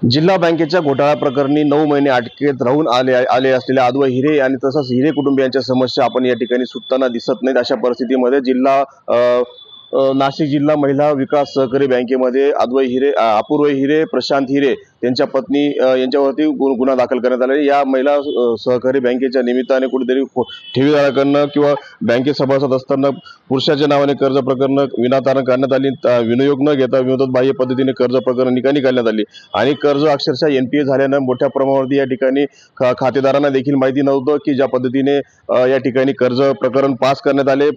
जिल्हा बँकेच्या घोटाळा प्रकरणी 9 महिने अटकेत राहून आले असलेले अद्वै हिरे आणि तसंच हिरे कुटुंबियांच्या समस्या आपण या ठिकाणी सुटताना दिसत नाहीत। अशा परिस्थितीमध्ये नाशिक जिल्हा महिला विकास सहकारी बँकेमध्ये अद्वै हिरे, अपूर्व हिरे, प्रशांत हिरे त्यांच्या पत्नी यांच्यावरती गुन्हा दाखल करण्यात आला। या महिला सहकारी बँकेच्या निमित्ताने कुठेतरी ठेवीदाराकडनं किंवा बँकेत सभासद असताना पुरुषाच्या नावाने कर्ज प्रकरण विनातारण काढण्यात आली। विनियोग न घेता विनोदबाह्य पद्धतीने कर्ज प्रकरण निकाली काढण्यात आली आणि कर्ज अक्षरशः NPA झाल्यानं मोठ्या प्रमाणावरती या ठिकाणी खातेदारांना देखील माहिती नव्हतं की ज्या पद्धतीने या ठिकाणी कर्ज प्रकरण पास करण्यात आले,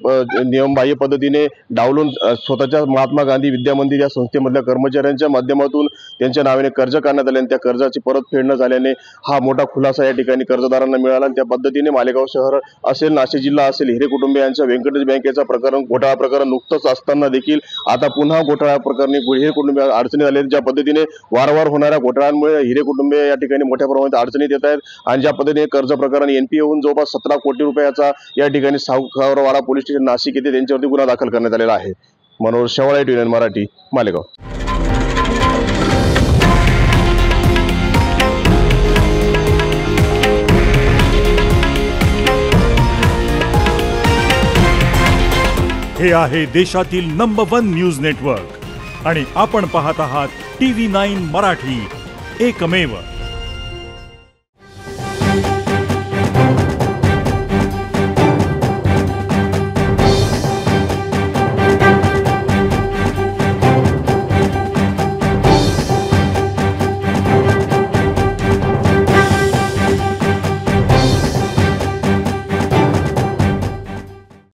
नियमबाह्य पद्धतीने डावलून स्वतःच्या महात्मा गांधी विद्या मंदिर या संस्थेमधल्या कर्मचाऱ्यांच्या माध्यमातून त्यांच्या नावाने कर्ज काढण्यात आले आणि त्या कर्जाची परतफेड न झाल्याने हा मोठा खुलासा या ठिकाणी कर्जदारांना मिळाला आणि त्या पद्धतीने मालेगाव शहर असेल, नाशिक जिल्हा असेल, हिरे कुटुंबियांच्या व्यंकटेश बँकेचा घोटाळा प्रकरण नुकतंच असताना देखील आता पुन्हा घोटाळा प्रकरणी हिरे कुटुंबीय अडचणीत आले। ज्या पद्धतीने वारंवार होणाऱ्या घोटाळ्यांमुळे हिरे कुटुंबीय या ठिकाणी मोठ्या प्रमाणात अडचणीत येत आहेत आणि ज्या पद्धतीने कर्ज प्रकरण NPA होऊन जवळपास 17 कोटी रुपयाचा या ठिकाणी सावकारवाडा पोलीस स्टेशन नाशिक येथे त्यांच्यावरती गुन्हा दाखल करण्यात आलेला आहे। मनोहर शेवाळे, TVN मराठी, मालेगाव। हे आहे देशातील नंबर 1 न्यूज नेटवर्क आणि आपण पाहत आहात TV9 मराठी, एकमेव।